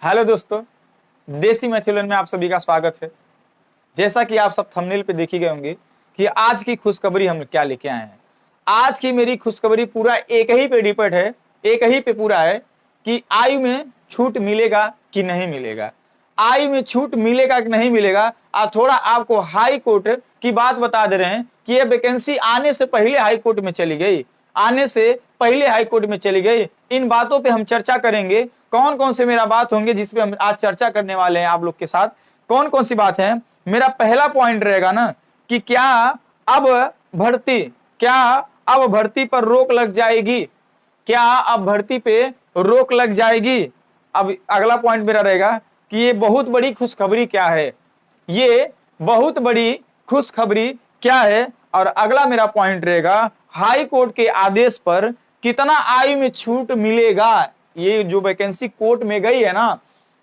Hello दोस्तों, देसी मैथिलन में आप सभी का स्वागत है। जैसा कि आप सब थंबनेल पे देख ही गए होंगे कि आज की खुशखबरी हम क्या लेके आए हैं। आज की मेरी खुशखबरी पूरा एक ही पे डिपेंड है, एक ही पे पूरा है कि आयु में छूट मिलेगा कि नहीं मिलेगा। आयु में छूट मिलेगा कि नहीं मिलेगा। और थोड़ा आपको हाई कोर्ट की बात बता दे रहे हैं कि ये वैकेंसी आने से पहले हाई कोर्ट में चली गई, आने से पहले हाई कोर्ट में चली गई। इन बातों पे हम चर्चा करेंगे। कौन कौन से मेरा बात होंगे जिसपे हम आज चर्चा करने वाले हैं आप लोग के साथ। कौन कौन सी बात है। मेरा पहला पॉइंट रहेगा ना कि क्या अब भर्ती पर रोक लग जाएगी, क्या अब भर्ती पे रोक लग जाएगी। अब अगला पॉइंट मेरा रहेगा कि ये बहुत बड़ी खुशखबरी क्या है, ये बहुत बड़ी खुशखबरी क्या है। और अगला मेरा पॉइंट रहेगा हाई कोर्ट के आदेश पर कितना आयु में छूट मिलेगा। ये जो वैकेंसी कोर्ट में गई है ना,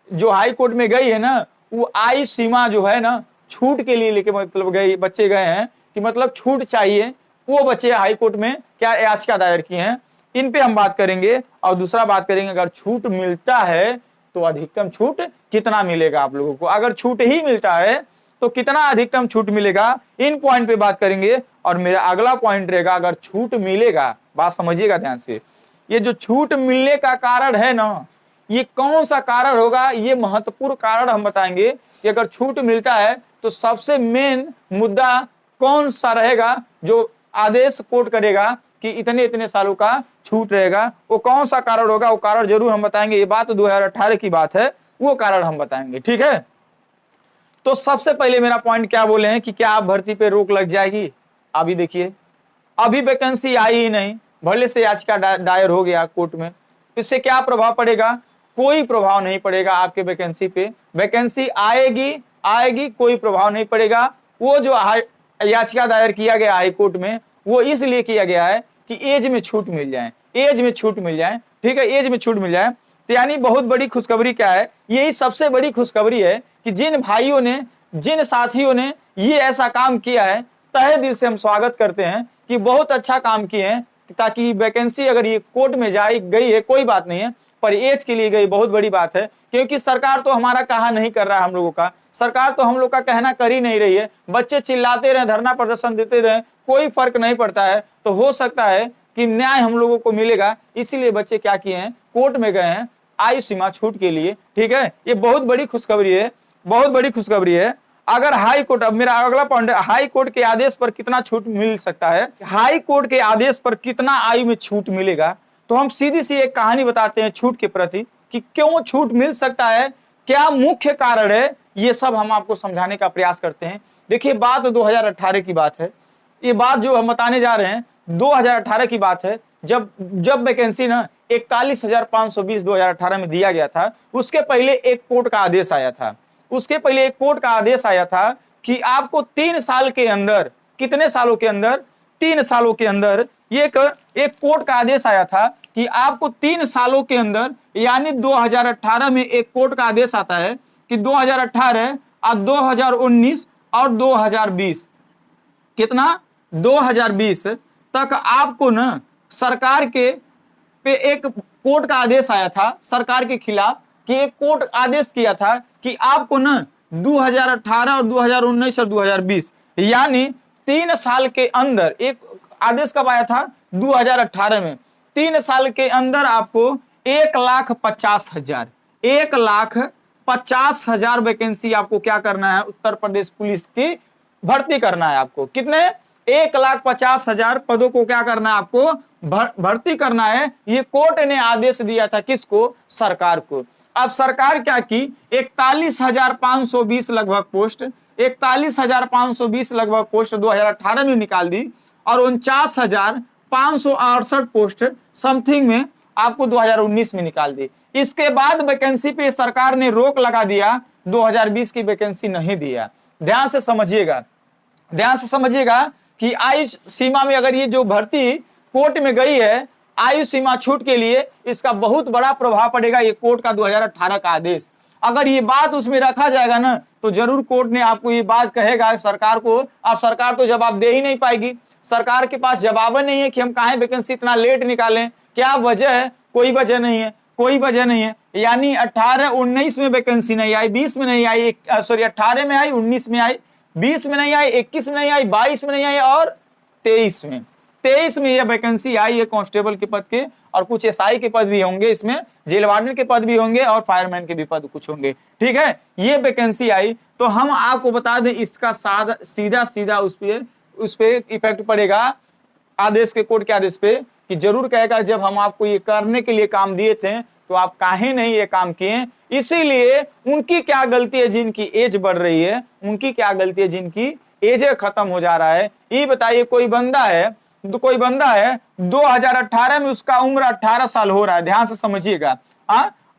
जो हाई कोर्ट में गई है ना, वो आयु सीमा जो है ना छूट के लिए लेके मतलब गए बच्चे गए हैं कि मतलब छूट चाहिए। वो बच्चे हाई कोर्ट में क्या याचिका दायर की हैं, इन पे हम बात करेंगे। और दूसरा बात करेंगे अगर छूट मिलता है तो अधिकतम छूट कितना मिलेगा आप लोगों को। अगर छूट ही मिलता है तो कितना अधिकतम छूट मिलेगा, इन पॉइंट पे बात करेंगे। और मेरा अगला पॉइंट रहेगा अगर छूट मिलेगा, बात समझिएगा ध्यान से, ये जो छूट मिलने का कारण है ना, ये कौन सा कारण होगा, ये महत्वपूर्ण कारण हम बताएंगे कि अगर छूट मिलता है तो सबसे मेन मुद्दा कौन सा रहेगा जो आदेश कोर्ट करेगा कि इतने इतने सालों का छूट रहेगा, वो कौन सा कारण होगा। वो कारण जरूर हम बताएंगे। ये बात 2018 की बात है, वो कारण हम बताएंगे, ठीक है। तो सबसे पहले मेरा पॉइंट क्या बोले हैं कि क्या आप भर्ती पे रोक लग जाएगी। अभी देखिए, अभी वैकेंसी आई ही नहीं, भले से याचिका दायर हो गया कोर्ट में, इससे क्या प्रभाव पड़ेगा। कोई प्रभाव नहीं पड़ेगा आपके वैकेंसी पे। वैकेंसी आएगी कोई प्रभाव नहीं पड़ेगा। वो जो याचिका दायर किया गया हाई कोर्ट में, वो इसलिए किया गया है कि एज में छूट मिल जाए, एज में छूट मिल जाए, ठीक है, एज में छूट मिल जाए। तो यानी बहुत बड़ी खुशखबरी क्या है, यही सबसे बड़ी खुशखबरी है कि जिन भाइयों ने, जिन साथियों ने ये ऐसा काम किया है, तहे दिल से हम स्वागत करते हैं कि बहुत अच्छा काम किए हैं। ताकि वैकेंसी अगर ये कोर्ट में गई है कोई बात नहीं है, पर एज के लिए गई बहुत बड़ी बात है। क्योंकि सरकार तो हमारा कहा नहीं कर रहा है, हम लोगों का सरकार तो हम लोग का कहना कर ही नहीं रही है। बच्चे चिल्लाते रहे, धरना प्रदर्शन देते रहे, कोई फर्क नहीं पड़ता है। तो हो सकता है कि न्याय हम लोगों को मिलेगा, इसीलिए बच्चे क्या किए हैं, कोर्ट में गए हैं आयु सीमा छूट के लिए, ठीक है। ये बहुत बड़ी खुशखबरी है, बहुत बड़ी खुशखबरी है। अगर हाई कोर्ट, अब मेरा अगला पॉइंट है हाई कोर्ट के आदेश पर कितना छूट मिल सकता है। हाई कोर्ट के आदेश पर कितना आयु में छूट मिलेगा, तो हम सीधी सी एक कहानी बताते हैं छूट के प्रति कि क्यों छूट मिल सकता है, क्या मुख्य कारण है, ये सब हम आपको समझाने का प्रयास करते हैं। देखिए, बात 2018 की बात है। ये बात जो हम बताने जा रहे हैं 2018 की बात है, जब वैकेंसी ना 41,520 2018 में दिया गया था। उसके पहले एक कोर्ट का आदेश आया था, उसके पहले एक कोर्ट का आदेश आया था कि आपको 3 साल के अंदर, कितने सालों के अंदर, 3 सालों के अंदर, एक कोर्ट का आदेश आया था कि आपको 3 सालों के अंदर, यानी 2018 में एक कोर्ट का आदेश आता है कि 2018 और 2019 और 2020, कितना 2020 तक आपको ना सरकार के पे एक कोर्ट का आदेश आया था सरकार के खिलाफ, कि एक कोर्ट आदेश किया था कि आपको ना 2018 और 2019 और 2020 यानी 3 साल के अंदर, एक आदेश कब आया था 2018 में, 3 साल के अंदर आपको 1,50,000 1,50,000 वैकेंसी आपको क्या करना है, उत्तर प्रदेश पुलिस की भर्ती करना है। आपको कितने 1,50,000 पदों को क्या करना है, आपको भर्ती करना है। ये कोर्ट ने आदेश दिया था किसको, सरकार को। अब सरकार क्या की, 41,520 लगभग पोस्ट, 41,520 लगभग पोस्ट 2018 में निकाल दी और 49,568 पोस्ट समथिंग में आपको 2019 में निकाल दी। इसके बाद वैकेंसी पे सरकार ने रोक लगा दिया, 2020 की वैकेंसी नहीं दिया। ध्यान से समझिएगा, ध्यान से समझिएगा कि आयु सीमा में अगर ये जो भर्ती कोर्ट में गई है आयु सीमा छूट के लिए, इसका बहुत बड़ा प्रभाव पड़ेगा ये कोर्ट का 2018 का आदेश। अगर ये बात उसमें रखा जाएगा ना तो जरूर कोर्ट ने आपको ये बात कहेगा सरकार को, और सरकार तो जवाब दे ही नहीं पाएगी। सरकार के पास जवाब नहीं है कि हम काहे वैकेंसी इतना लेट निकालें, क्या वजह है, कोई वजह नहीं है, कोई वजह नहीं है। यानी 18 19 में वैकेंसी नहीं आई, 20 में नहीं आई, सॉरी 18 में आई, 19 में आई, 20 में नहीं आई, 21 में नहीं आई, 22 में नहीं आई और 23 में। 23 में यह वैकेंसी आई है कांस्टेबल के पद के, और कुछ एसआई के पद भी होंगे, इसमें जेल वार्डन के पद भी होंगे और फायरमैन के भी पद कुछ होंगे। ठीक है, ये वैकेंसी आई तो हम आपको बता दें इसका सीधा उस पे इफेक्ट पड़ेगा आदेश के, कोर्ट के आदेश पे, कि जरूर कहेगा जब हम आपको ये करने के लिए काम दिए थे तो आप काहे नहीं ये काम किए। इसीलिए उनकी क्या गलती है जिनकी एज बढ़ रही है, उनकी क्या गलती है जिनकी एज खत्म हो जा रहा है। ये बताइए, कोई बंदा है 2018 में उसका उम्र 18 साल हो रहा है, ध्यान से समझिएगा।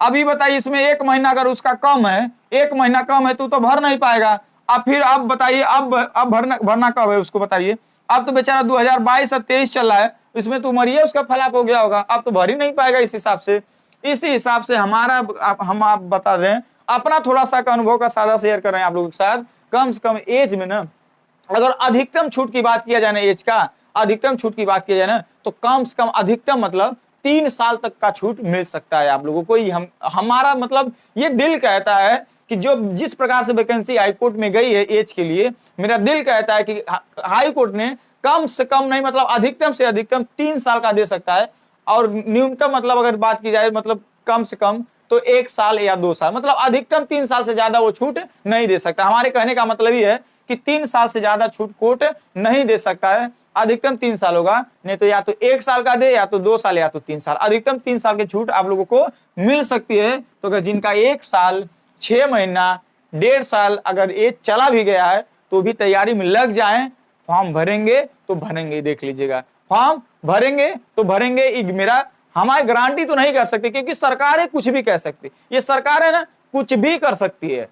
अभी बताइए इसमें 1 महीना अगर उसका कम है, 1 महीना कम है तो भर नहीं पाएगा। अब फिर अब बताइए, अब भरना कब है उसको बताइए। अब तो बेचारा 2022 और 23 चल रहा है, इसमें तो उम्र उसका फलाप हो गया होगा, अब तो भर ही नहीं पाएगा। इसी हिसाब से हम आप बता रहे हैं, अपना थोड़ा सा का अनुभव का साझा शेयर कर रहे हैं आप लोगों के साथ। कम से कम एज में ना, अगर अधिकतम छूट की बात किया जाए ना, एज का अधिकतम छूट की बात की जाए ना, तो कम से कम अधिकतम मतलब 3 साल तक का छूट मिल सकता है आप लोगों को। हमारा मतलब ये दिल कहता है कि जो जिस प्रकार से वैकेंसी हाईकोर्ट में गई है एज के लिए, मेरा दिल कहता है कि हाईकोर्ट ने कम से कम नहीं मतलब अधिकतम से अधिकतम 3 साल का दे सकता है, और न्यूनतम मतलब अगर बात की जाए मतलब कम से कम तो 1 साल या 2 साल, मतलब अधिकतम 3 साल से ज्यादा वो छूट नहीं दे सकता। हमारे कहने का मतलब ये है कि 3 साल से ज्यादा छूट कोर्ट नहीं दे सकता है, अधिकतम 3 साल होगा, नहीं तो या तो 1 साल का दे, या तो 2 साल, या तो 3 साल, अधिकतम 3 साल की छूट आप लोगों को मिल सकती है। तो अगर जिनका 1 साल 6 महीना 1.5 साल अगर एज चला भी गया है तो भी तैयारी में लग जाए, फॉर्म भरेंगे तो भरेंगे, देख लीजिएगा, फॉर्म भरेंगे तो भरेंगे। हमारी गारंटी तो नहीं कर सकती, क्योंकि सरकार है, कुछ भी कह सकती, ये सरकार है ना, कुछ भी कर सकती है।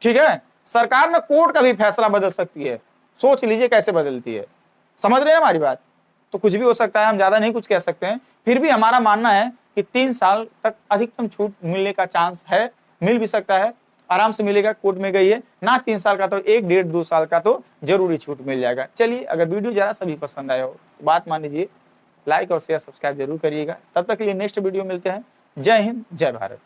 ठीक है, सरकार ना कोर्ट का भी फैसला बदल सकती है, सोच लीजिए कैसे बदलती है, समझ रहे हैं हमारी बात। तो कुछ भी हो सकता है, हम ज्यादा नहीं कुछ कह सकते हैं। फिर भी हमारा मानना है कि 3 साल तक अधिकतम छूट मिलने का चांस है, मिल भी सकता है, आराम से मिलेगा। कोर्ट में गई है ना, 3 साल का तो 1 1.5 2 साल का तो जरूरी छूट मिल जाएगा। चलिए, अगर वीडियो जरा सभी पसंद आया हो तो बात मान लीजिए, लाइक और शेयर सब्सक्राइब जरूर करिएगा। तब तक के लिए नेक्स्ट वीडियो मिलते हैं। जय हिंद, जय भारत।